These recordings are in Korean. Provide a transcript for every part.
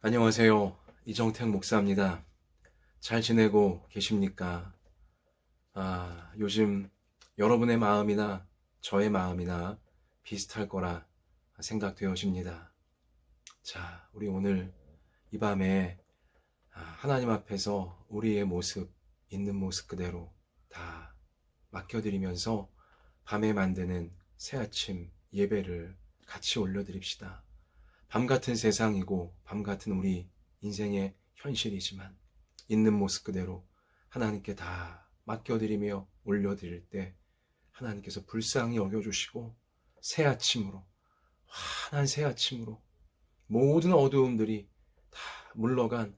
안녕하세요. 이정택 목사입니다. 잘 지내고 계십니까? 요즘 여러분의 마음이나 저의 마음이나 비슷할 거라 생각되어집니다. 자, 우리 오늘 이 밤에 하나님 앞에서 우리의 모습, 있는 모습 그대로 다 맡겨드리면서 밤에 만드는 새아침 예배를 같이 올려드립시다. 밤 같은 세상이고 밤 같은 우리 인생의 현실이지만 있는 모습 그대로 하나님께 다 맡겨드리며 올려드릴 때 하나님께서 불쌍히 여겨주시고 새 아침으로, 환한 새 아침으로 모든 어두움들이 다 물러간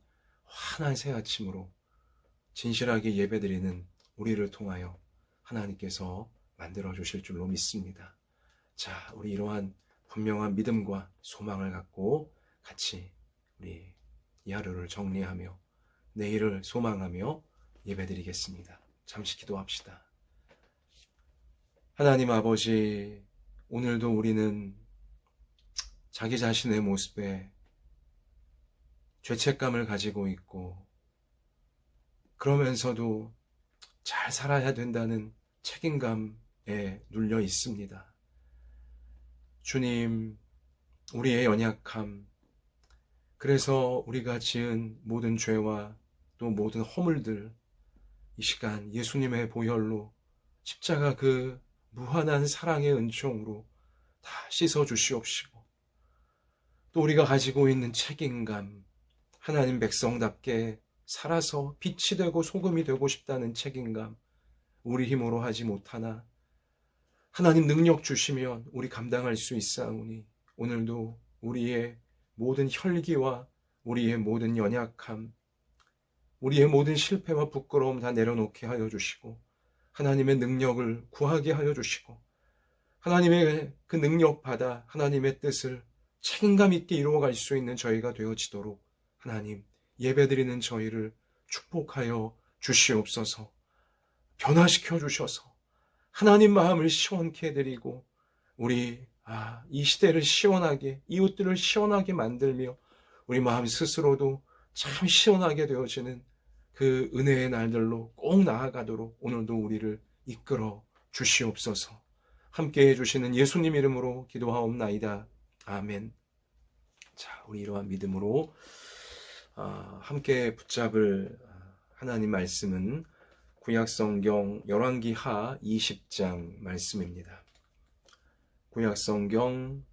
환한 새 아침으로 진실하게 예배드리는 우리를 통하여 하나님께서 만들어주실 줄로 믿습니다. 자, 우리 이러한 분명한 믿음과 소망을 갖고 같이 우리 이 하루를 정리하며 내일을 소망하며 예배드리겠습니다. 잠시 기도합시다. 하나님 아버지, 오늘도 우리는 자기 자신의 모습에 죄책감을 가지고 있고 그러면서도 잘 살아야 된다는 책임감에 눌려 있습니다. 주님, 우리의 연약함, 그래서 우리가 지은 모든 죄와 또 모든 허물들, 이 시간 예수님의 보혈로 십자가 그 무한한 사랑의 은총으로 다 씻어 주시옵시고, 또 우리가 가지고 있는 책임감, 하나님 백성답게 살아서 빛이 되고 소금이 되고 싶다는 책임감, 우리 힘으로 하지 못하나 하나님 능력 주시면 우리 감당할 수 있사오니 오늘도 우리의 모든 혈기와 우리의 모든 연약함, 우리의 모든 실패와 부끄러움 다 내려놓게 하여 주시고 하나님의 능력을 구하게 하여 주시고 하나님의 그 능력 받아 하나님의 뜻을 책임감 있게 이루어갈 수 있는 저희가 되어지도록 하나님 예배드리는 저희를 축복하여 주시옵소서. 변화시켜 주셔서 하나님 마음을 시원케 해드리고 우리 이 시대를 시원하게, 이웃들을 시원하게 만들며 우리 마음 스스로도 참 시원하게 되어지는 그 은혜의 날들로 꼭 나아가도록 오늘도 우리를 이끌어 주시옵소서. 함께 해주시는 예수님 이름으로 기도하옵나이다. 아멘. 자, 우리 이러한 믿음으로 함께 붙잡을 하나님 말씀은 구약성경 열왕기하 20장 말씀입니다. 구약성경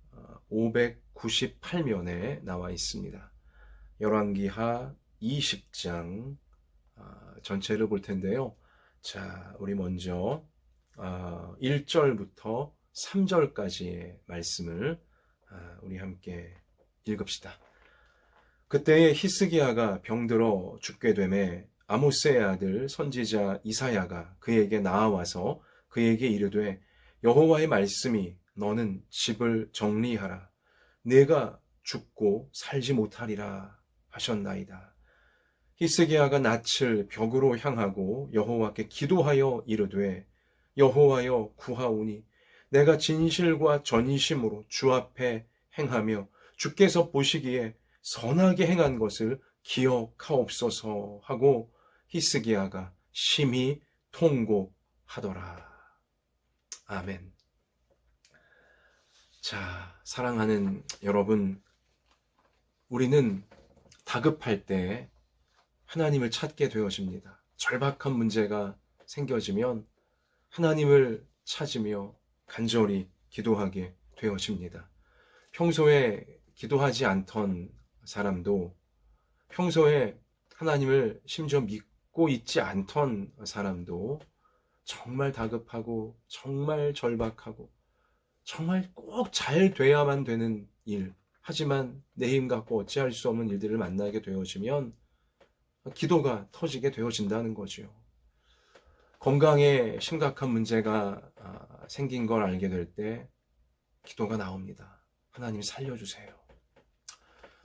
598면에 나와 있습니다. 열왕기하 20장 전체를 볼 텐데요. 자, 우리 먼저 1절부터 3절까지의 말씀을 우리 함께 읽읍시다. 그때에 히스기야가 병들어 죽게 되매 아모스의 아들 선지자 이사야가 그에게 나아와서 그에게 이르되 여호와의 말씀이 너는 집을 정리하라. 내가 죽고 살지 못하리라 하셨나이다. 히스기야가 낯을 벽으로 향하고 여호와께 기도하여 이르되 여호와여 구하오니 내가 진실과 전심으로 주 앞에 행하며 주께서 보시기에 선하게 행한 것을 기억하옵소서 하고 히스기야가 심히 통곡하더라. 아멘. 자, 사랑하는 여러분, 우리는 다급할 때 하나님을 찾게 되어집니다. 절박한 문제가 생겨지면 하나님을 찾으며 간절히 기도하게 되어집니다. 평소에 기도하지 않던 사람도 평소에 하나님을 심지어 믿고 있지 않던 사람도 정말 다급하고 정말 절박하고 정말 꼭 잘 돼야만 되는 일, 하지만 내 힘 갖고 어찌할 수 없는 일들을 만나게 되어지면 기도가 터지게 되어진다는 거죠. 건강에 심각한 문제가 생긴 걸 알게 될 때 기도가 나옵니다. 하나님 살려주세요.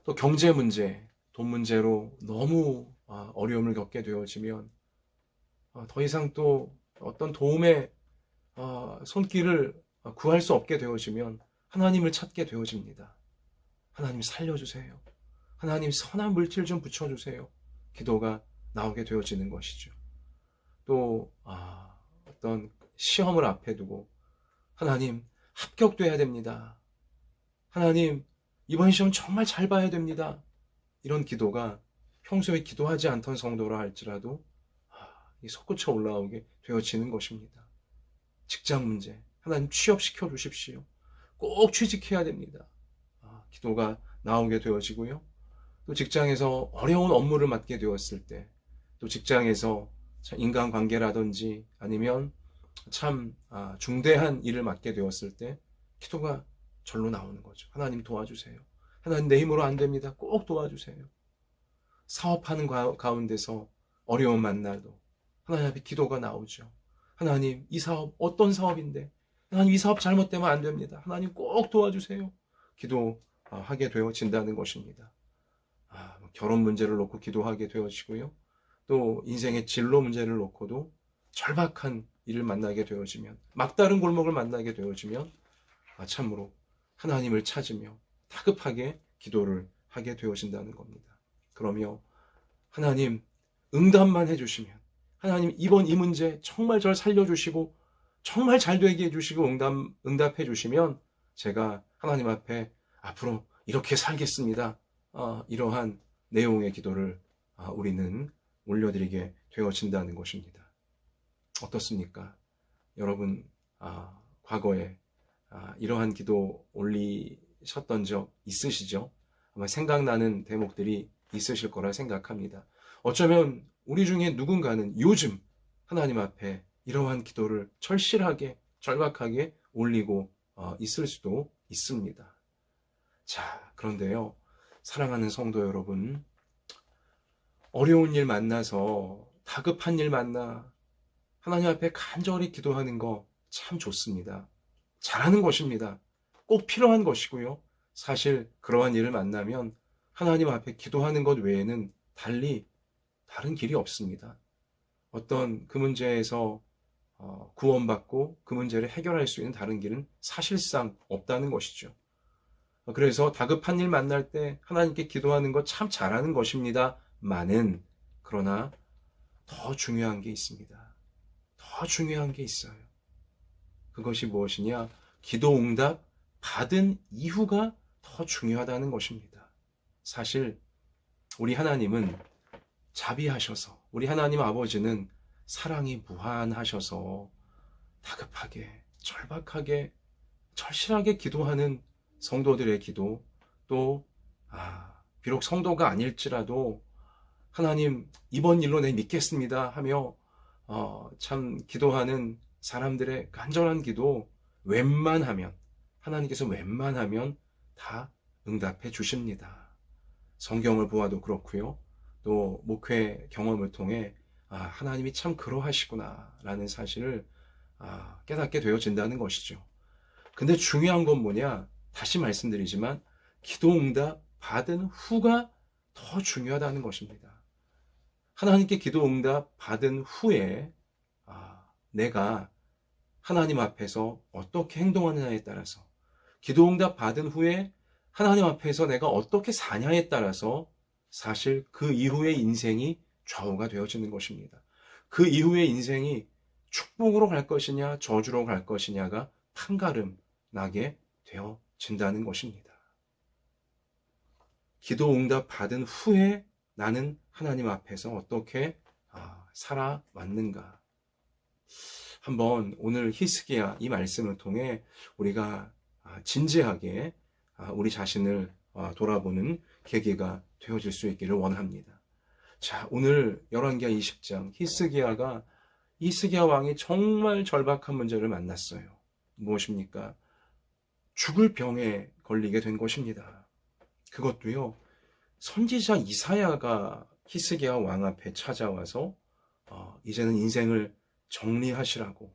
또 경제 문제, 돈 문제로 너무 어려움을 겪게 되어지면 더 이상 또 어떤 도움의 손길을 구할 수 없게 되어지면 하나님을 찾게 되어집니다. 하나님 살려주세요. 하나님 선한 물질 좀 붙여주세요. 기도가 나오게 되어지는 것이죠. 또 어떤 시험을 앞에 두고 하나님 합격돼야 됩니다. 하나님 이번 시험 정말 잘 봐야 됩니다. 이런 기도가 평소에 기도하지 않던 성도라 할지라도 솟구쳐 올라오게 되어지는 것입니다. 직장 문제, 하나님 취업시켜 주십시오. 꼭 취직해야 됩니다. 기도가 나오게 되어지고요. 또 직장에서 어려운 업무를 맡게 되었을 때, 또 직장에서 인간관계라든지 아니면 참 중대한 일을 맡게 되었을 때 기도가 절로 나오는 거죠. 하나님 도와주세요. 하나님 내 힘으로 안 됩니다. 꼭 도와주세요. 사업하는 가운데서 어려운 만나도 하나님 앞에 기도가 나오죠. 하나님 이 사업 어떤 사업인데 하나님 이 사업 잘못되면 안 됩니다. 하나님 꼭 도와주세요. 기도하게 되어진다는 것입니다. 결혼 문제를 놓고 기도하게 되어지고요. 또 인생의 진로 문제를 놓고도 절박한 일을 만나게 되어지면 막다른 골목을 만나게 되어지면 참으로 하나님을 찾으며 다급하게 기도를 하게 되어진다는 겁니다. 그러며 하나님 응답만 해주시면 하나님 이번 이 문제 정말 절 살려주시고 정말 잘 되게 해주시고 응답해 주시면 제가 하나님 앞에 앞으로 이렇게 살겠습니다. 이러한 내용의 기도를 우리는 올려드리게 되어진다는 것입니다. 어떻습니까? 여러분 과거에 이러한 기도 올리셨던 적 있으시죠? 아마 생각나는 대목들이 있으실 거라 생각합니다. 어쩌면 우리 중에 누군가는 요즘 하나님 앞에 이러한 기도를 절실하게 절박하게 올리고 있을 수도 있습니다. 자, 그런데요, 사랑하는 성도 여러분, 어려운 일 만나서 다급한 일 만나 하나님 앞에 간절히 기도하는 거 참 좋습니다. 잘하는 것입니다. 꼭 필요한 것이고요. 사실 그러한 일을 만나면 하나님 앞에 기도하는 것 외에는 달리 다른 길이 없습니다. 어떤 그 문제에서 구원받고 그 문제를 해결할 수 있는 다른 길은 사실상 없다는 것이죠. 그래서 다급한 일 만날 때 하나님께 기도하는 것 참 잘하는 것입니다만은 그러나 더 중요한 게 있습니다. 더 중요한 게 있어요. 그것이 무엇이냐? 기도 응답 받은 이후가 더 중요하다는 것입니다. 사실 우리 하나님은 자비하셔서 우리 하나님 아버지는 사랑이 무한하셔서 다급하게 절박하게 절실하게 기도하는 성도들의 기도 또 비록 성도가 아닐지라도 하나님 이번 일로 내 믿겠습니다 하며 참 기도하는 사람들의 간절한 기도 웬만하면 하나님께서 웬만하면 다 응답해 주십니다. 성경을 보아도 그렇고요. 또 목회 경험을 통해 하나님이 참 그러하시구나 라는 사실을 깨닫게 되어진다는 것이죠. 근데 중요한 건 뭐냐? 다시 말씀드리지만 기도 응답 받은 후가 더 중요하다는 것입니다. 하나님께 기도 응답 받은 후에 내가 하나님 앞에서 어떻게 행동하느냐에 따라서 기도 응답 받은 후에 하나님 앞에서 내가 어떻게 사냐에 따라서 사실 그 이후의 인생이 좌우가 되어지는 것입니다. 그 이후의 인생이 축복으로 갈 것이냐 저주로 갈 것이냐가 판가름 나게 되어진다는 것입니다. 기도 응답 받은 후에 나는 하나님 앞에서 어떻게 살아왔는가. 한번 오늘 히스기야 이 말씀을 통해 우리가 진지하게 우리 자신을 돌아보는 계기가 되어질 수 있기를 원합니다. 자, 오늘 열왕기하 20장 히스기야 왕이 정말 절박한 문제를 만났어요. 무엇입니까? 죽을 병에 걸리게 된 것입니다. 그것도요, 선지자 이사야가 히스기야 왕 앞에 찾아와서 이제는 인생을 정리하시라고,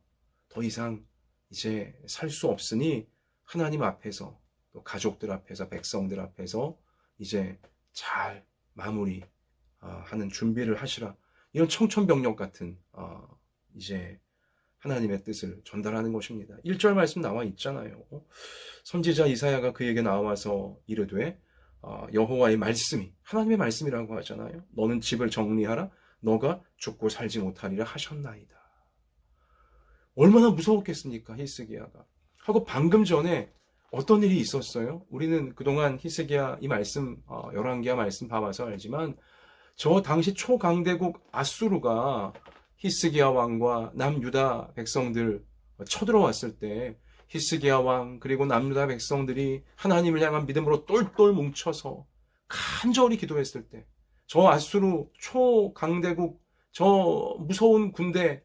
더 이상 이제 살 수 없으니 하나님 앞에서 또 가족들 앞에서 백성들 앞에서 이제 잘 마무리 하는 준비를 하시라, 이런 청천벽력 같은 이제 하나님의 뜻을 전달하는 것입니다. 1절 말씀 나와 있잖아요. 선지자 이사야가 그에게 나와서 이르되 여호와의 말씀이 하나님의 말씀이라고 하잖아요. 너는 집을 정리하라. 너가 죽고 살지 못하리라 하셨나이다. 얼마나 무서웠겠습니까, 히스기야가. 하고 방금 전에 어떤 일이 있었어요? 우리는 그동안 히스기야 이 말씀, 열왕기야 말씀 봐봐서 알지만 저 당시 초강대국 아수르가 히스기야 왕과 남유다 백성들 쳐들어왔을 때 히스기야 왕 그리고 남유다 백성들이 하나님을 향한 믿음으로 똘똘 뭉쳐서 간절히 기도했을 때 저 아수르 초강대국 저 무서운 군대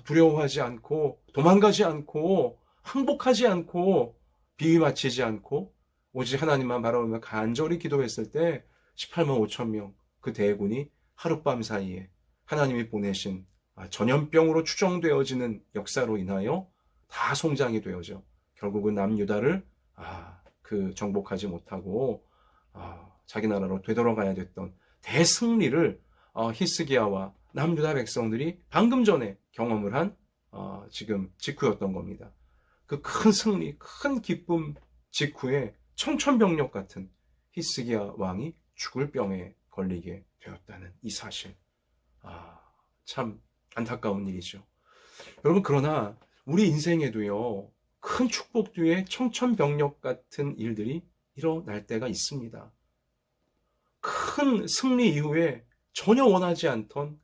두려워하지 않고 도망가지 않고 항복하지 않고 비위 맞추지 않고 오직 하나님만 바라보며 간절히 기도했을 때 18만 5천 명 그 대군이 하룻밤 사이에 하나님이 보내신 전염병으로 추정되어지는 역사로 인하여 다 송장이 되어져 결국은 남유다를 그 정복하지 못하고 자기 나라로 되돌아가야 됐던 대승리를 히스기야와 남유다 백성들이 방금 전에 경험을 한 지금 직후였던 겁니다. 그 큰 승리, 큰 기쁨 직후에 청천벽력 같은 히스기야 왕이 죽을 병에 걸리게 되었다는 이 사실. 참 안타까운 일이죠. 여러분, 그러나 우리 인생에도요, 큰 축복 뒤에 청천벽력 같은 일들이 일어날 때가 있습니다. 큰 승리 이후에 전혀 원하지 않던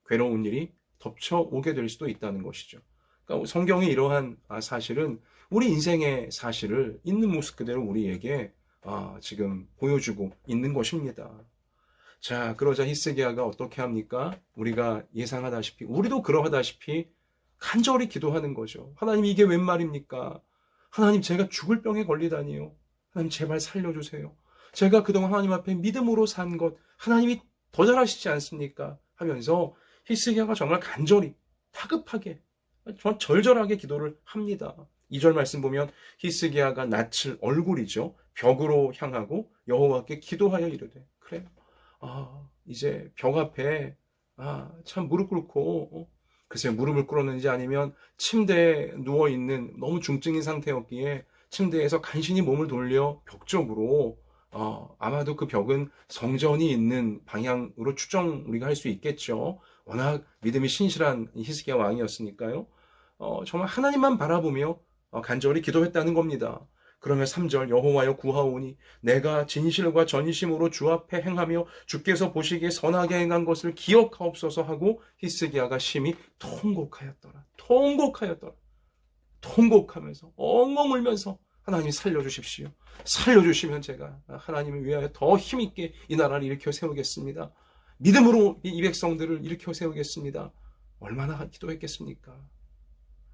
괴로운 일이 덮쳐오게 될 수도 있다는 것이죠. 그러니까 성경의 이러한 사실은 우리 인생의 사실을 있는 모습 그대로 우리에게 지금 보여주고 있는 것입니다. 자, 그러자 히스기야가 어떻게 합니까? 우리가 예상하다시피, 우리도 그러하다시피 간절히 기도하는 거죠. 하나님, 이게 웬 말입니까? 하나님, 제가 죽을 병에 걸리다니요. 하나님, 제발 살려주세요. 제가 그동안 하나님 앞에 믿음으로 산 것, 하나님이 더 잘하시지 않습니까? 하면서 히스기야가 정말 간절히, 다급하게, 정말 절절하게 기도를 합니다. 2절 말씀 보면 히스기야가 낯을 얼굴이죠. 벽으로 향하고 여호와께 기도하여 이르되, 그래, 이제 벽 앞에 참 무릎 꿇고 글쎄 무릎을 꿇었는지 아니면 침대에 누워있는 너무 중증인 상태였기에 침대에서 간신히 몸을 돌려 벽 쪽으로 아마도 그 벽은 성전이 있는 방향으로 추정 우리가 할 수 있겠죠. 워낙 믿음이 신실한 히스기야 왕이었으니까요. 정말 하나님만 바라보며 간절히 기도했다는 겁니다. 그러면 3절 여호와여 구하오니 내가 진실과 전심으로 주 앞에 행하며 주께서 보시기에 선하게 행한 것을 기억하옵소서 하고 히스기야가 심히 통곡하였더라. 통곡하면서 엉엉 울면서 하나님 살려주십시오. 살려주시면 제가 하나님을 위하여 더 힘있게 이 나라를 일으켜 세우겠습니다. 믿음으로 이 백성들을 일으켜 세우겠습니다. 얼마나 기도했겠습니까?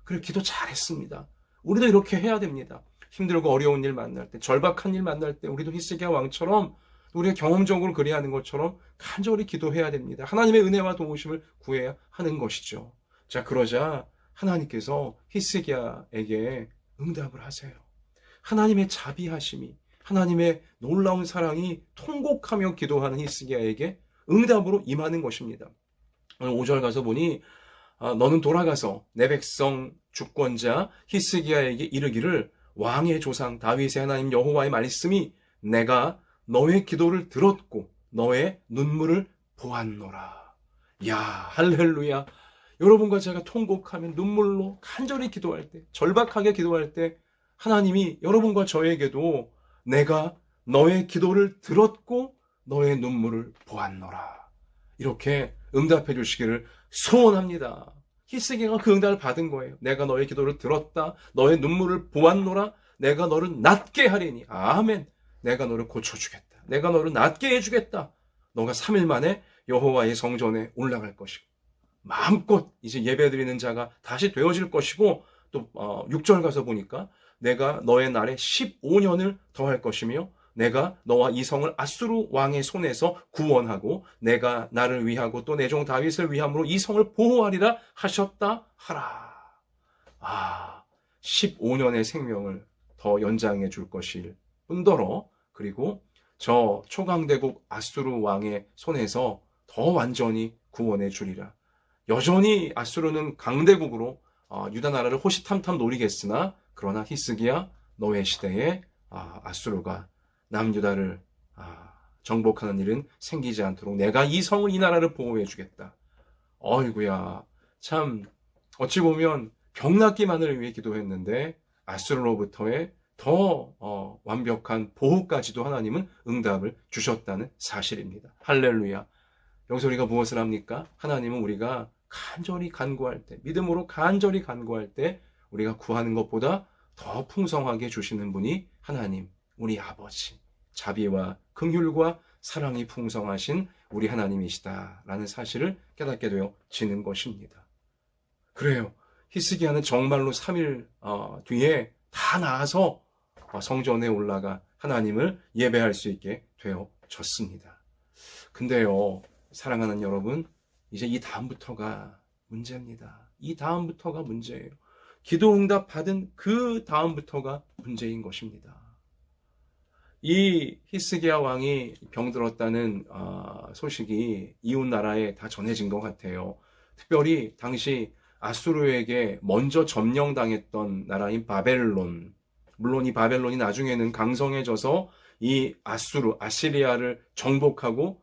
그래, 기도 잘했습니다. 우리도 이렇게 해야 됩니다. 힘들고 어려운 일 만날 때, 절박한 일 만날 때 우리도 히스기야 왕처럼 우리가 경험적으로 그래야 하는 것처럼 간절히 기도해야 됩니다. 하나님의 은혜와 도우심을 구해야 하는 것이죠. 자, 그러자 하나님께서 히스기야에게 응답을 하세요. 하나님의 자비하심이, 하나님의 놀라운 사랑이 통곡하며 기도하는 히스기야에게 응답으로 임하는 것입니다. 오늘 5절 가서 보니 너는 돌아가서 내 백성 주권자 히스기야에게 이르기를 왕의 조상 다윗의 하나님 여호와의 말씀이 내가 너의 기도를 들었고 너의 눈물을 보았노라. 야, 할렐루야. 여러분과 제가 통곡하면 눈물로 간절히 기도할 때, 절박하게 기도할 때 하나님이 여러분과 저에게도 내가 너의 기도를 들었고 너의 눈물을 보았노라. 이렇게 응답해 주시기를 소원합니다. 히스기야가 그 응답을 받은 거예요. 내가 너의 기도를 들었다. 너의 눈물을 보았노라. 내가 너를 낫게 하리니. 아멘. 내가 너를 고쳐주겠다. 내가 너를 낫게 해주겠다. 너가 3일 만에 여호와의 성전에 올라갈 것이고 마음껏 이제 예배드리는 자가 다시 되어질 것이고 또 6절 가서 보니까 내가 너의 날에 15년을 더할 것이며 내가 너와 이 성을 아수르 왕의 손에서 구원하고 내가 나를 위하고 또 내 종 다윗을 위함으로 이 성을 보호하리라 하셨다 하라. 15년의 생명을 더 연장해 줄 것일 뿐더러 그리고 저 초강대국 아수르 왕의 손에서 더 완전히 구원해 주리라. 여전히 아수르는 강대국으로 유다 나라를 호시탐탐 노리겠으나 그러나 히스기야 너의 시대에 아수르가 남유다를 정복하는 일은 생기지 않도록 내가 이 성을, 이 나라를 보호해 주겠다. 어이구야, 참 어찌 보면 병낫기만을 위해 기도했는데 아수르로부터의 더 완벽한 보호까지도 하나님은 응답을 주셨다는 사실입니다. 할렐루야. 여기서 우리가 무엇을 합니까? 하나님은 우리가 간절히 간구할 때, 믿음으로 간절히 간구할 때 우리가 구하는 것보다 더 풍성하게 주시는 분이 하나님, 우리 아버지, 자비와 긍휼과 사랑이 풍성하신 우리 하나님이시다라는 사실을 깨닫게 되어지는 것입니다. 그래요. 히스기야는 정말로 3일 뒤에 다 나아서 성전에 올라가 하나님을 예배할 수 있게 되어졌습니다. 근데요, 사랑하는 여러분, 이제 이 다음부터가 문제입니다. 이 다음부터가 문제예요. 기도응답 받은 그 다음부터가 문제인 것입니다. 이 히스기야 왕이 병들었다는 소식이 이웃 나라에 다 전해진 것 같아요. 특별히 당시 아수르에게 먼저 점령당했던 나라인 바벨론, 물론 이 바벨론이 나중에는 강성해져서 이 아시리아를 정복하고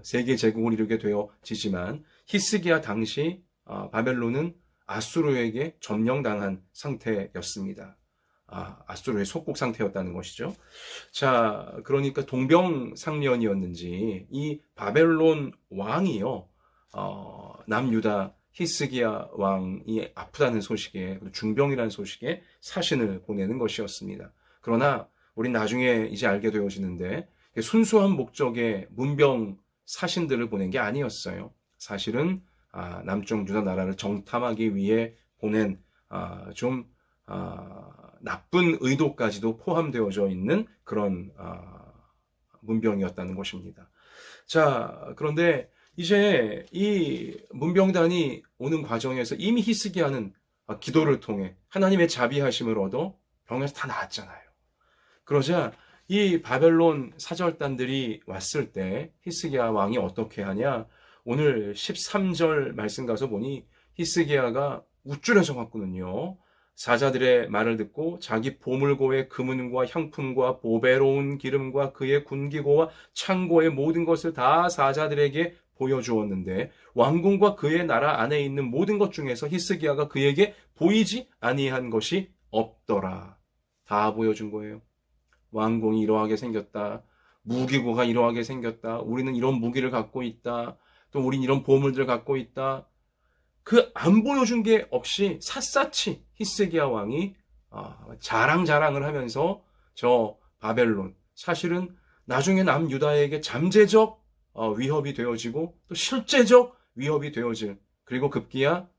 세계 제국을 이루게 되어지지만 히스기야 당시 바벨론은 아수르에게 점령당한 상태였습니다. 아수르의 속국 상태였다는 것이죠. 자, 그러니까 동병상련이었는지 이 바벨론 왕이요, 남유다 히스기야 왕이 아프다는 소식에, 중병이라는 소식에 사신을 보내는 것이었습니다. 그러나 우린 나중에 이제 알게 되어지는데 순수한 목적의 문병 사신들을 보낸 게 아니었어요. 사실은 남쪽 유다 나라를 정탐하기 위해 보낸 좀 나쁜 의도까지도 포함되어져 있는 그런 문병이었다는 것입니다. 자, 그런데 이제 이 문병단이 오는 과정에서 이미 히스기야는 기도를 통해 하나님의 자비하심을 얻어 병에서 다 나았잖아요. 그러자 이 바벨론 사절단들이 왔을 때 히스기야 왕이 어떻게 하냐? 오늘 13절 말씀 가서 보니 히스기야가 우쭐해져 갔거든요. 사자들의 말을 듣고 자기 보물고의 금은과 향품과 보배로운 기름과 그의 군기고와 창고의 모든 것을 다 사자들에게 보여주었는데 왕궁과 그의 나라 안에 있는 모든 것 중에서 히스기야가 그에게 보이지 아니한 것이 없더라. 다 보여준 거예요. 왕궁이 이러하게 생겼다. 무기고가 이러하게 생겼다. 우리는 이런 무기를 갖고 있다. 또 우린 이런 보물들을 갖고 있다. 그 안 보여준 게 없이 샅샅이 히스기야 왕이 자랑을 하면서 저 바벨론, 사실은 나중에 남유다에게 잠재적 위협이 되어지고 또 실제적 위협이 되어질, 그리고 급기야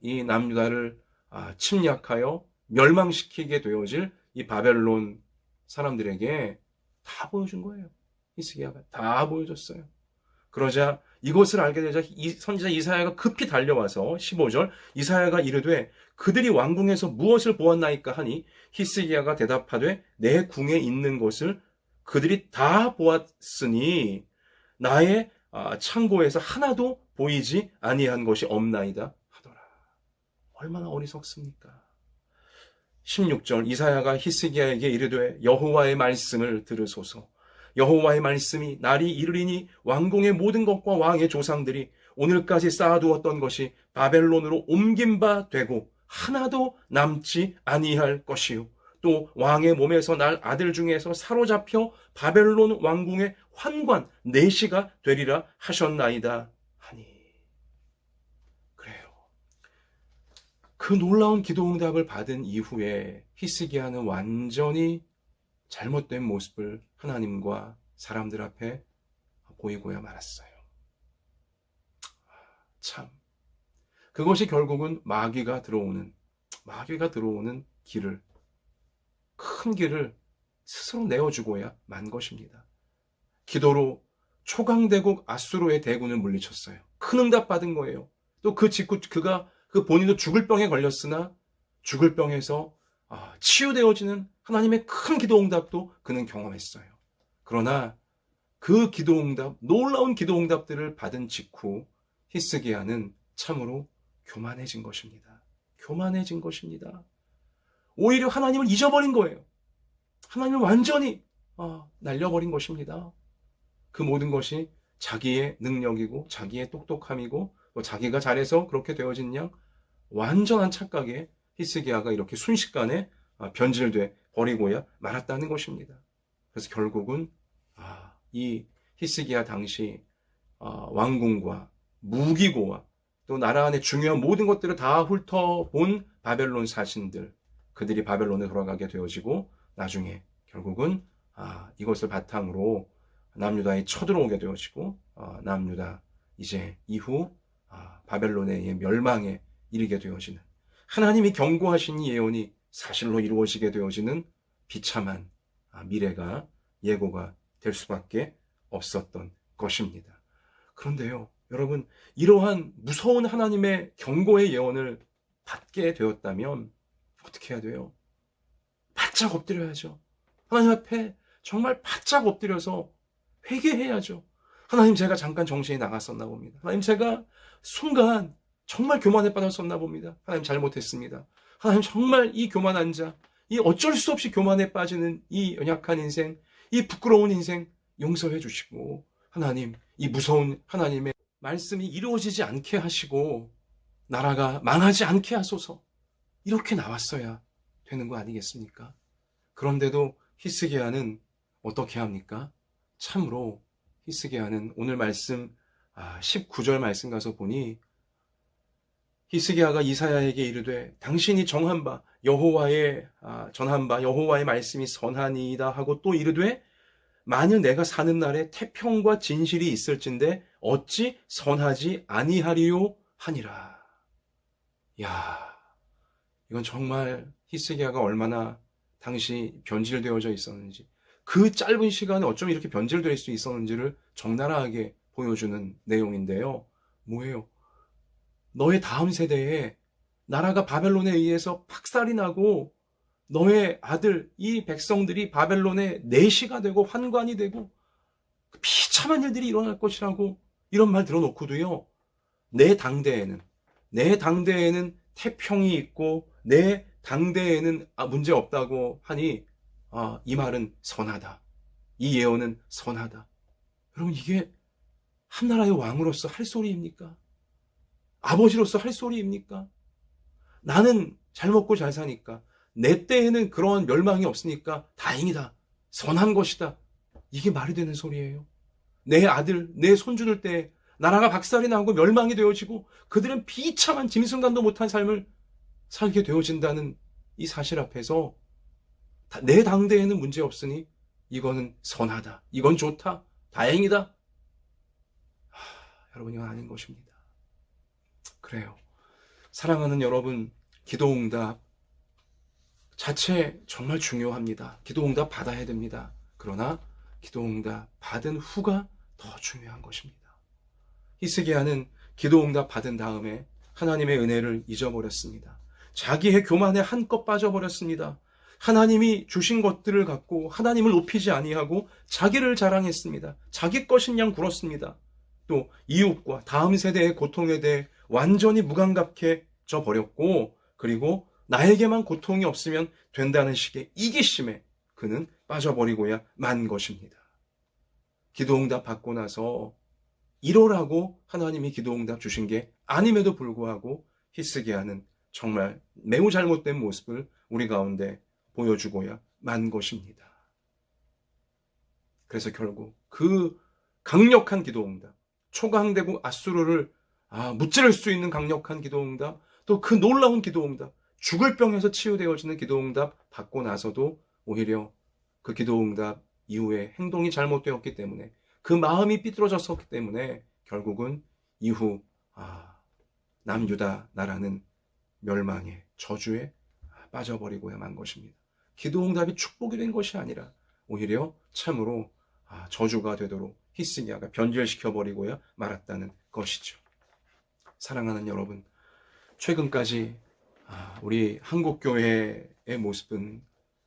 이 남유다를 침략하여 멸망시키게 되어질 이 바벨론 사람들에게 다 보여준 거예요. 히스기야가 다 보여줬어요. 그러자 이것을 알게 되자 선지자 이사야가 급히 달려와서 15절, 이사야가 이르되 그들이 왕궁에서 무엇을 보았나이까 하니 히스기야가 대답하되 내 궁에 있는 것을 그들이 다 보았으니 나의 창고에서 하나도 보이지 아니한 것이 없나이다 하더라. 얼마나 어리석습니까? 16절, 이사야가 히스기야에게 이르되 여호와의 말씀을 들으소서. 여호와의 말씀이 날이 이르리니 왕궁의 모든 것과 왕의 조상들이 오늘까지 쌓아두었던 것이 바벨론으로 옮긴 바 되고 하나도 남지 아니할 것이요, 또 왕의 몸에서 날 아들 중에서 사로잡혀 바벨론 왕궁의 환관 내시가 되리라 하셨나이다 하니. 그래요. 그 놀라운 기도응답을 받은 이후에 히스기야는 완전히 잘못된 모습을 하나님과 사람들 앞에 보이고야 말았어요. 참, 그것이 결국은 마귀가 들어오는 길을, 큰 길을 스스로 내어주고야 만 것입니다. 기도로 초강대국 아수르의 대군을 물리쳤어요. 큰 응답 받은 거예요. 또 그 직후 그 본인도 죽을 병에 걸렸으나 죽을 병에서 치유되어지는 하나님의 큰 기도응답도 그는 경험했어요. 그러나 그 기도응답, 놀라운 기도응답들을 받은 직후 히스기야는 참으로 교만해진 것입니다. 교만해진 것입니다. 오히려 하나님을 잊어버린 거예요. 하나님을 완전히 날려버린 것입니다. 그 모든 것이 자기의 능력이고 자기의 똑똑함이고 또 자기가 잘해서 그렇게 되어진 양 완전한 착각에 히스기야가 이렇게 순식간에 변질돼 버리고야 말았다는 것입니다. 그래서 결국은 이 히스기야 당시 왕궁과 무기고와 또 나라 안의 중요한 모든 것들을 다 훑어본 바벨론 사신들, 그들이 바벨론에 돌아가게 되어지고 나중에 결국은 이것을 바탕으로 남유다에 쳐들어오게 되어지고 남유다 이제 이후 바벨론의 멸망에 이르게 되어지는, 하나님이 경고하신 이 예언이 사실로 이루어지게 되어지는 비참한 미래가 예고가 될 수밖에 없었던 것입니다. 그런데요, 여러분, 이러한 무서운 하나님의 경고의 예언을 받게 되었다면 어떻게 해야 돼요? 바짝 엎드려야죠. 하나님 앞에 정말 바짝 엎드려서 회개해야죠. 하나님, 제가 잠깐 정신이 나갔었나 봅니다. 하나님, 제가 순간 정말 교만에 빠졌었나 봅니다. 하나님, 잘못했습니다. 하나님, 정말 이 교만한 자, 이 어쩔 수 없이 교만에 빠지는 이 연약한 인생, 이 부끄러운 인생 용서해 주시고, 하나님, 이 무서운 하나님의 말씀이 이루어지지 않게 하시고 나라가 망하지 않게 하소서. 이렇게 나왔어야 되는 거 아니겠습니까? 그런데도 히스기야는 어떻게 합니까? 참으로 히스기야는 오늘 말씀 19절 말씀 가서 보니, 히스기야가 이사야에게 이르되 당신이 정한 바 여호와의 전한 바 여호와의 말씀이 선하니이다 하고 또 이르되 만일 내가 사는 날에 태평과 진실이 있을진데 어찌 선하지 아니하리요 하니라. 야, 이건 정말 히스기야가 얼마나 당시 변질되어져 있었는지, 그 짧은 시간에 어쩜 이렇게 변질될 수 있었는지를 적나라하게 보여주는 내용인데요. 뭐예요? 너의 다음 세대에 나라가 바벨론에 의해서 박살이 나고 너의 아들 이 백성들이 바벨론의 내시가 되고 환관이 되고 비참한 일들이 일어날 것이라고 이런 말 들어놓고도요, 내 당대에는 태평이 있고 내 당대에는 문제 없다고 하니 이 말은 선하다. 이 예언은 선하다. 여러분, 이게 한 나라의 왕으로서 할 소리입니까? 아버지로서 할 소리입니까? 나는 잘 먹고 잘 사니까, 내 때에는 그런 멸망이 없으니까 다행이다, 선한 것이다, 이게 말이 되는 소리예요? 내 아들, 내 손주들 때에 나라가 박살이 나고 멸망이 되어지고 그들은 비참한 짐승간도 못한 삶을 살게 되어진다는 이 사실 앞에서 내 당대에는 문제 없으니 이거는 선하다, 이건 좋다, 다행이다. 여러분, 이건 아닌 것입니다. 그래요. 사랑하는 여러분, 기도응답 자체 정말 중요합니다. 기도응답 받아야 됩니다. 그러나 기도응답 받은 후가 더 중요한 것입니다. 히스기야는 기도응답 받은 다음에 하나님의 은혜를 잊어버렸습니다. 자기의 교만에 한껏 빠져버렸습니다. 하나님이 주신 것들을 갖고 하나님을 높이지 아니하고 자기를 자랑했습니다. 자기 것인 양 굴었습니다. 또 이웃과 다음 세대의 고통에 대해 완전히 무감각해져 버렸고, 그리고 나에게만 고통이 없으면 된다는 식의 이기심에 그는 빠져버리고야 만 것입니다. 기도응답 받고 나서 이러라고 하나님이 기도응답 주신 게 아님에도 불구하고 히스기야는 정말 매우 잘못된 모습을 우리 가운데 보여주고야 만 것입니다. 그래서 결국 그 강력한 기도응답, 초강대국 아수르를 무찌를 수 있는 강력한 기도응답, 또 그 놀라운 기도응답, 죽을 병에서 치유되어지는 기도응답 받고 나서도 오히려 그 기도응답 이후에 행동이 잘못되었기 때문에, 그 마음이 삐뚤어졌었기 때문에 결국은 이후 남유다 나라는 멸망의 저주에 빠져버리고야 만 것입니다. 기도응답이 축복이 된 것이 아니라 오히려 참으로 저주가 되도록 히스기야가 변질시켜버리고야 말았다는 것이죠. 사랑하는 여러분, 최근까지 우리 한국교회의 모습은,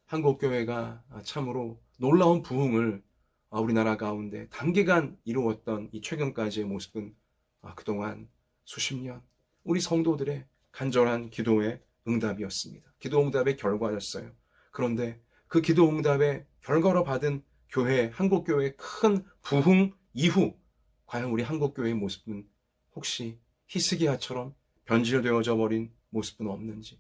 한국교회가 참으로 놀라운 부흥을 우리나라 가운데 단기간 이루었던 이 최근까지의 모습은 그동안 수십 년 우리 성도들의 간절한 기도의 응답이었습니다. 기도 응답의 결과였어요. 그런데 그 기도 응답의 결과로 받은 교회, 한국교회의 큰 부흥 이후 과연 우리 한국교회의 모습은 혹시 히스기야처럼 변질되어져 버린 모습은 없는지,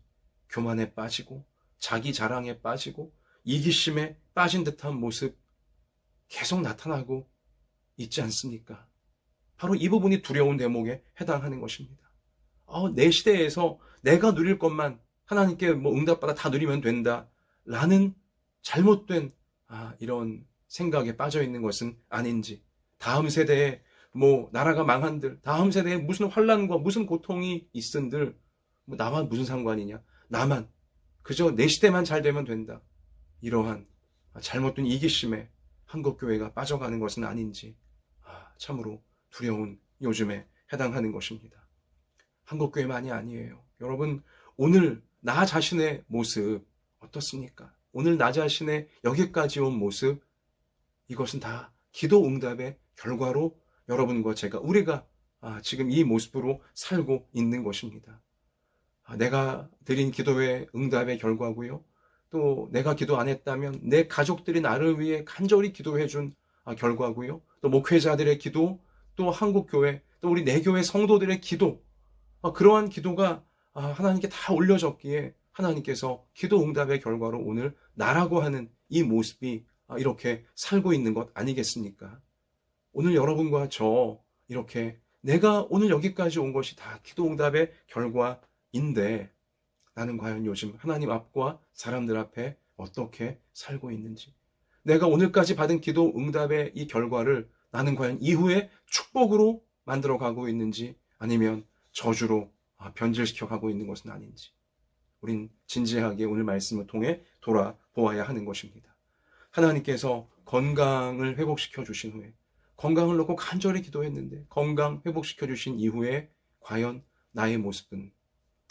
교만에 빠지고 자기 자랑에 빠지고 이기심에 빠진 듯한 모습 계속 나타나고 있지 않습니까? 바로 이 부분이 두려운 대목에 해당하는 것입니다. 내 시대에서 내가 누릴 것만 하나님께 응답받아 다 누리면 된다 라는 잘못된 이런 생각에 빠져 있는 것은 아닌지, 다음 세대에 나라가 망한들, 다음 세대에 무슨 환난과 무슨 고통이 있은들 나만 무슨 상관이냐, 나만 그저 내 시대만 잘 되면 된다, 이러한 잘못된 이기심에 한국교회가 빠져가는 것은 아닌지 참으로 두려운 요즘에 해당하는 것입니다. 한국교회만이 아니에요. 여러분, 오늘 나 자신의 모습 어떻습니까? 오늘 나 자신의 여기까지 온 모습, 이것은 다 기도 응답의 결과로 여러분과 우리가 지금 이 모습으로 살고 있는 것입니다. 내가 드린 기도의 응답의 결과고요. 또 내가 기도 안 했다면 내 가족들이 나를 위해 간절히 기도해 준 결과고요. 또 목회자들의 기도, 또 한국교회, 또 우리 내교회 성도들의 기도, 그러한 기도가 하나님께 다 올려졌기에 하나님께서 기도 응답의 결과로 오늘 나라고 하는 이 모습이 이렇게 살고 있는 것 아니겠습니까? 오늘 여러분과 저 이렇게 내가 오늘 여기까지 온 것이 다 기도 응답의 결과인데 나는 과연 요즘 하나님 앞과 사람들 앞에 어떻게 살고 있는지, 내가 오늘까지 받은 기도 응답의 이 결과를 나는 과연 이후에 축복으로 만들어 가고 있는지 아니면 저주로 변질시켜 가고 있는 것은 아닌지, 우린 진지하게 오늘 말씀을 통해 돌아보아야 하는 것입니다. 하나님께서 건강을 회복시켜 주신 후에, 건강을 놓고 간절히 기도했는데 건강 회복시켜 주신 이후에 과연 나의 모습은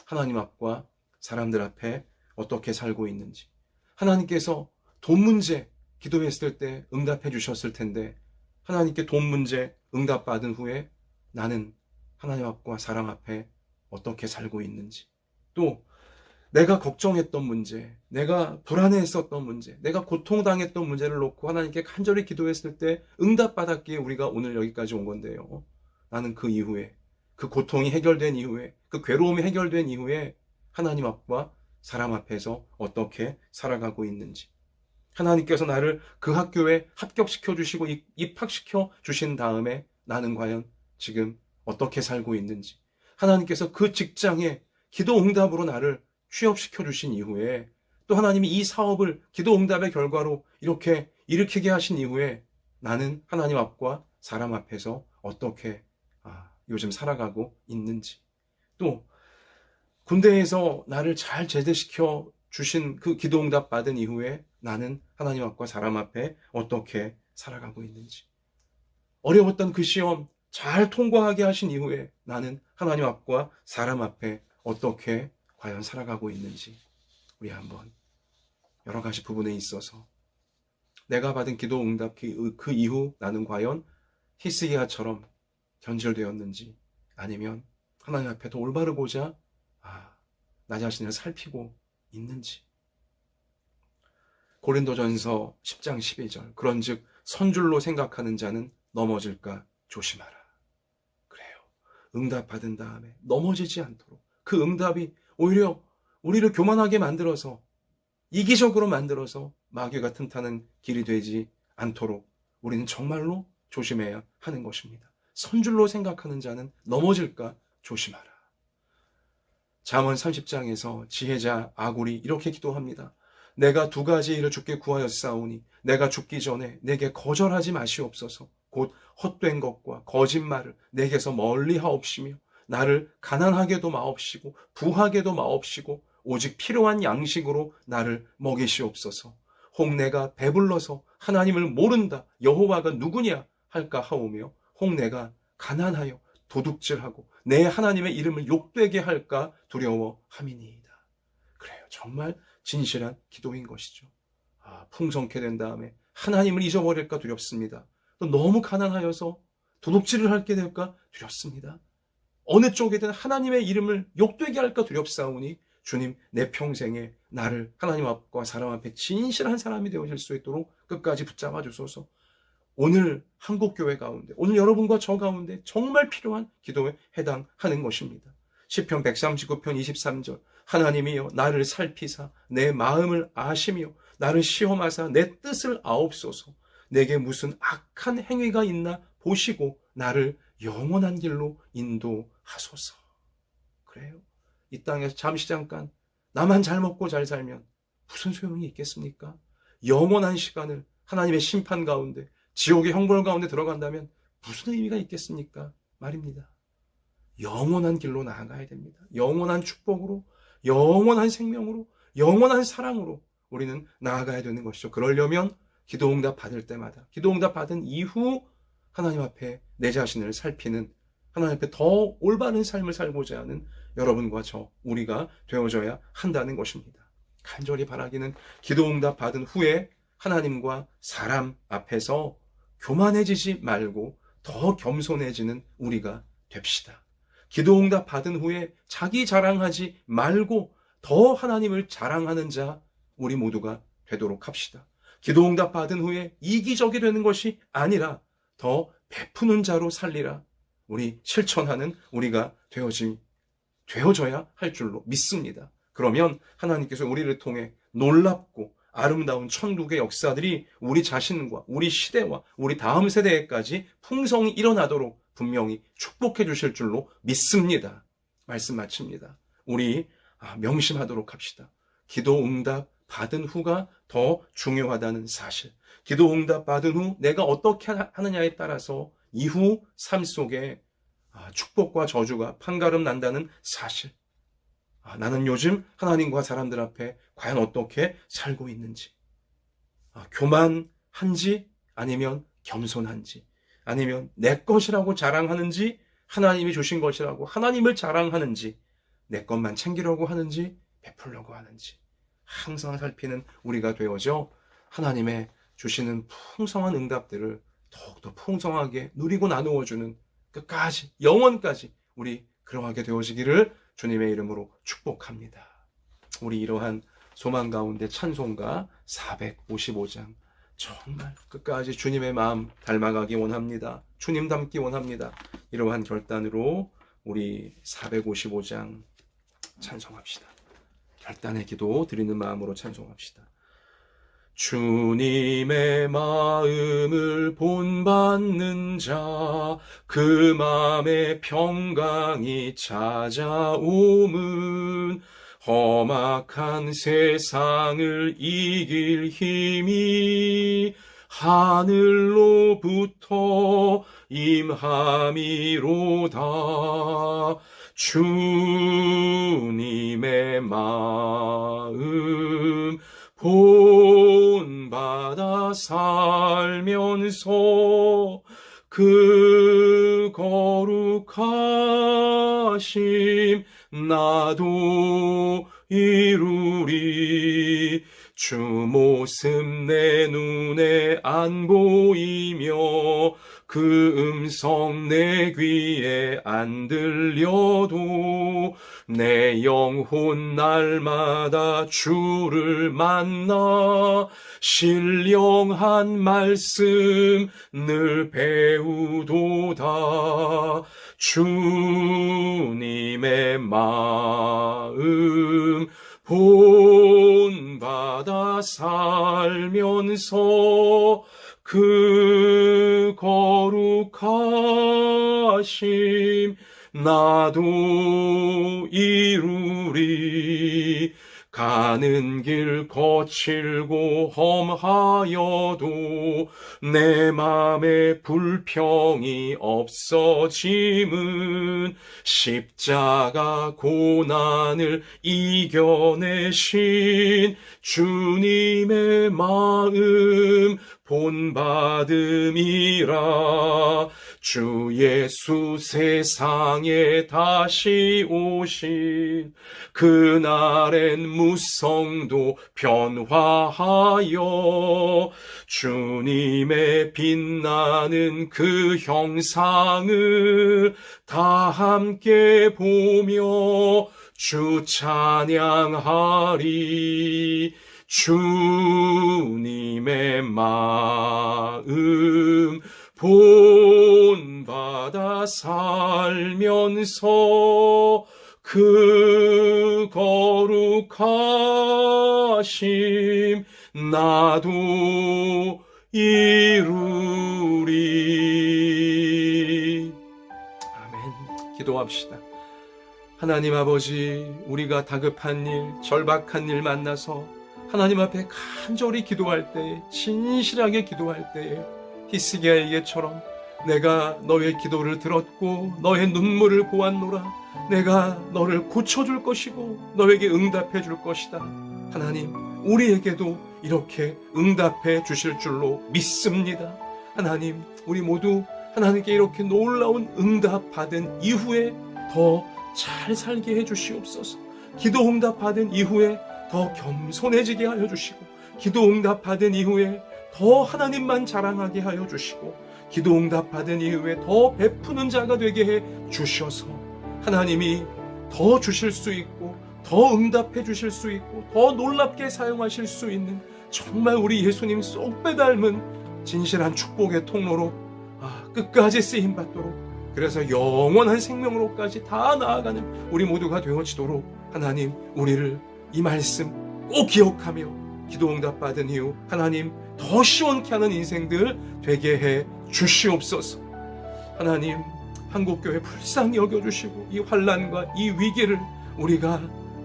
하나님 앞과 사람들 앞에 어떻게 살고 있는지, 하나님께서 돈 문제 기도했을 때 응답해 주셨을 텐데 하나님께 돈 문제 응답받은 후에 나는 하나님 앞과 사람 앞에 어떻게 살고 있는지, 또 내가 걱정했던 문제, 내가 불안해했었던 문제, 내가 고통당했던 문제를 놓고 하나님께 간절히 기도했을 때 응답받았기에 우리가 오늘 여기까지 온 건데요. 나는 그 이후에, 그 고통이 해결된 이후에, 그 괴로움이 해결된 이후에 하나님 앞과 사람 앞에서 어떻게 살아가고 있는지, 하나님께서 나를 그 학교에 합격시켜 주시고 입학시켜 주신 다음에 나는 과연 지금 어떻게 살고 있는지, 하나님께서 그 직장에 기도 응답으로 나를 취업시켜 주신 이후에, 또 하나님이 이 사업을 기도 응답의 결과로 이렇게 일으키게 하신 이후에 나는 하나님 앞과 사람 앞에서 어떻게 요즘 살아가고 있는지, 또 군대에서 나를 잘 제대시켜 주신 그 기도 응답 받은 이후에 나는 하나님 앞과 사람 앞에 어떻게 살아가고 있는지, 어려웠던 그 시험 잘 통과하게 하신 이후에 나는 하나님 앞과 사람 앞에 어떻게 과연 살아가고 있는지, 우리 한번 여러 가지 부분에 있어서 내가 받은 기도 응답 그 이후 나는 과연 히스기야처럼 변질되었는지, 아니면 하나님 앞에 더 올바르고자 나 자신을 살피고 있는지. 고린도전서 10장 12절, 그런즉 선줄로 생각하는 자는 넘어질까 조심하라. 그래요. 응답 받은 다음에 넘어지지 않도록, 그 응답이 오히려 우리를 교만하게 만들어서, 이기적으로 만들어서 마귀가 틈타는 길이 되지 않도록 우리는 정말로 조심해야 하는 것입니다. 선줄로 생각하는 자는 넘어질까 조심하라. 잠언 30장에서 지혜자 아굴이 이렇게 기도합니다. 내가 두 가지 일을 주께 구하였사오니 내가 죽기 전에 내게 거절하지 마시옵소서. 곧 헛된 것과 거짓말을 내게서 멀리 하옵시며 나를 가난하게도 마옵시고 부하게도 마옵시고 오직 필요한 양식으로 나를 먹이시옵소서. 혹 내가 배불러서 하나님을 모른다, 여호와가 누구냐 할까 하오며, 혹 내가 가난하여 도둑질하고 내 하나님의 이름을 욕되게 할까 두려워함이니이다. 그래요. 정말 진실한 기도인 것이죠. 풍성케 된 다음에 하나님을 잊어버릴까 두렵습니다. 또 너무 가난하여서 도둑질을 하게 될까 두렵습니다. 어느 쪽이든 하나님의 이름을 욕되게 할까 두렵사오니 주님, 내 평생에 나를 하나님 앞과 사람 앞에 진실한 사람이 되어질 수 있도록 끝까지 붙잡아 주소서. 오늘 한국교회 가운데, 오늘 여러분과 저 가운데 정말 필요한 기도에 해당하는 것입니다. 시편 139편 23절, 하나님이여 나를 살피사 내 마음을 아시며 나를 시험하사 내 뜻을 아옵소서. 내게 무슨 악한 행위가 있나 보시고 나를 영원한 길로 인도하소서. 그래요. 이 땅에서 잠시 잠깐 나만 잘 먹고 잘 살면 무슨 소용이 있겠습니까? 영원한 시간을 하나님의 심판 가운데, 지옥의 형벌 가운데 들어간다면 무슨 의미가 있겠습니까? 말입니다. 영원한 길로 나아가야 됩니다. 영원한 축복으로, 영원한 생명으로, 영원한 사랑으로 우리는 나아가야 되는 것이죠. 그러려면 기도응답 받을 때마다, 기도응답 받은 이후 하나님 앞에 내 자신을 살피는, 하나님 앞에 더 올바른 삶을 살고자 하는 여러분과 저, 우리가 되어져야 한다는 것입니다. 간절히 바라기는 기도응답 받은 후에 하나님과 사람 앞에서 교만해지지 말고 더 겸손해지는 우리가 됩시다. 기도응답 받은 후에 자기 자랑하지 말고 더 하나님을 자랑하는 자, 우리 모두가 되도록 합시다. 기도응답 받은 후에 이기적이 되는 것이 아니라 더 베푸는 자로 살리라, 우리 실천하는 우리가 되어져야 할 줄로 믿습니다. 그러면 하나님께서 우리를 통해 놀랍고 아름다운 천국의 역사들이 우리 자신과 우리 시대와 우리 다음 세대에까지 풍성히 일어나도록 분명히 축복해 주실 줄로 믿습니다. 말씀 마칩니다. 우리 명심하도록 합시다. 기도 응답 받은 후가 더 중요하다는 사실. 기도 응답 받은 후 내가 어떻게 하느냐에 따라서 이후 삶 속에 축복과 저주가 판가름 난다는 사실. 나는 요즘 하나님과 사람들 앞에 과연 어떻게 살고 있는지, 교만한지 아니면 겸손한지, 아니면 내 것이라고 자랑하는지, 하나님이 주신 것이라고 하나님을 자랑하는지, 내 것만 챙기려고 하는지, 베풀려고 하는지 항상 살피는 우리가 되어져 하나님의 주시는 풍성한 응답들을 더욱더 풍성하게 누리고 나누어주는 끝까지, 영원까지 우리 그러하게 되어지기를 주님의 이름으로 축복합니다. 우리 이러한 소망 가운데 찬송가 455장 정말 끝까지 주님의 마음 닮아가기 원합니다. 주님 닮기 원합니다. 이러한 결단으로 우리 455장 찬송합시다. 결단의 기도 드리는 마음으로 찬송합시다. 주님의 마음을 본받는 자, 그 마음에 평강이 찾아옴은 험악한 세상을 이길 힘이 하늘로부터 임함이로다. 주님의 마음 본받아 살면서 그 거룩하심 나도 이루리. 주 모습 내 눈에 안 보이며 그 음성 내 귀에 안 들려도 내 영혼 날마다 주를 만나 신령한 말씀 늘 배우도다. 주님의 마음 본받아 살면서 그 거룩하심 나도 이루리. 가는 길 거칠고 험하여도 내 맘에 불평이 없어짐은 십자가 고난을 이겨내신 주님의 마음 본받음이라. 주 예수 세상에 다시 오신 그날엔 무성도 변화하여 주님의 빛나는 그 형상을 다 함께 보며 주 찬양하리. 주님의 마음 본받아 살면서 그 거룩하심 나도 이루리. 아멘. 기도합시다. 하나님 아버지, 우리가 다급한 일, 절박한 일 만나서 하나님 앞에 간절히 기도할 때에, 진실하게 기도할 때에 히스기야에게처럼 내가 너의 기도를 들었고 너의 눈물을 보았노라. 내가 너를 고쳐줄 것이고 너에게 응답해 줄 것이다. 하나님, 우리에게도 이렇게 응답해 주실 줄로 믿습니다. 하나님, 우리 모두 하나님께 이렇게 놀라운 응답 받은 이후에 더 잘 살게 해 주시옵소서. 기도 응답 받은 이후에 더 겸손해지게 하여 주시고, 기도 응답 받은 이후에 더 하나님만 자랑하게 하여 주시고, 기도 응답 받은 이후에 더 베푸는 자가 되게 해 주셔서 하나님이 더 주실 수 있고 더 응답해 주실 수 있고 더 놀랍게 사용하실 수 있는, 정말 우리 예수님 쏙 빼닮은 진실한 축복의 통로로 끝까지 쓰임받도록, 그래서 영원한 생명으로까지 다 나아가는 우리 모두가 되어지도록 하나님, 우리를 이 말씀 꼭 기억하며 기도 응답 받은 이후 하나님 더 시원케 하는 인생들 되게 해 주시옵소서. 하나님, 한국교회 불쌍히 여겨주시고 이 환난과 이 위기를 우리가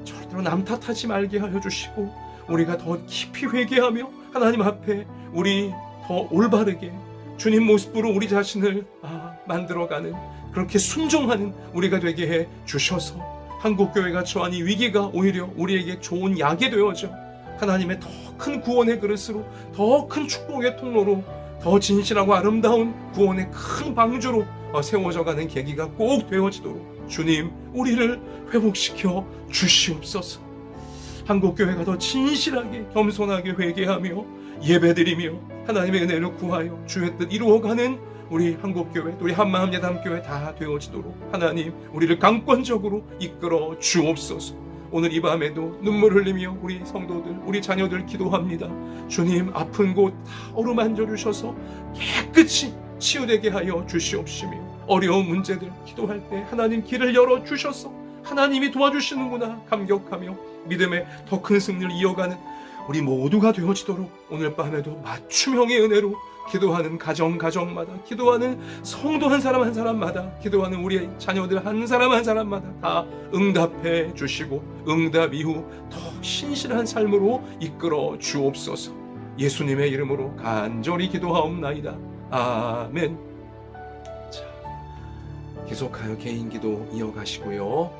절대로 남 탓하지 말게 하여 주시고, 우리가 더 깊이 회개하며 하나님 앞에 우리 더 올바르게 주님 모습으로 우리 자신을 만들어가는, 그렇게 순종하는 우리가 되게 해 주셔서 한국교회가 처한 이 위기가 오히려 우리에게 좋은 약이 되어져 하나님의 더 큰 구원의 그릇으로, 더 큰 축복의 통로로, 더 진실하고 아름다운 구원의 큰 방주로 세워져가는 계기가 꼭 되어지도록 주님, 우리를 회복시켜 주시옵소서. 한국교회가 더 진실하게 겸손하게 회개하며 예배드리며 하나님의 은혜를 구하여 주의 뜻 이루어가는 우리 한국교회, 우리 한마음예담교회 다 되어지도록 하나님, 우리를 강권적으로 이끌어 주옵소서. 오늘 이 밤에도 눈물 흘리며 우리 성도들, 우리 자녀들 기도합니다. 주님, 아픈 곳 다 어루만져 주셔서 깨끗이 치유되게 하여 주시옵시며, 어려운 문제들 기도할 때 하나님 길을 열어 주셔서 하나님이 도와주시는구나 감격하며 믿음의 더 큰 승리를 이어가는 우리 모두가 되어지도록 오늘 밤에도 맞춤형의 은혜로 기도하는 가정마다, 기도하는 성도 한 사람 한 사람마다, 기도하는 우리 자녀들 한 사람 한 사람마다 다 응답해 주시고 응답 이후 더 신실한 삶으로 이끌어 주옵소서. 예수님의 이름으로 간절히 기도하옵나이다. 아멘. 자, 계속하여 개인 기도 이어가시고요.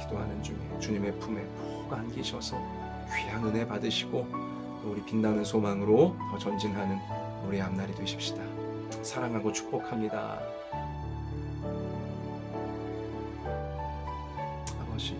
기도하는 중에 주님의 품에 푹 안기셔서 귀한 은혜 받으시고 또 우리 빛나는 소망으로 더 전진하는 우리 앞날이 되십시다. 사랑하고 축복합니다. 아버지,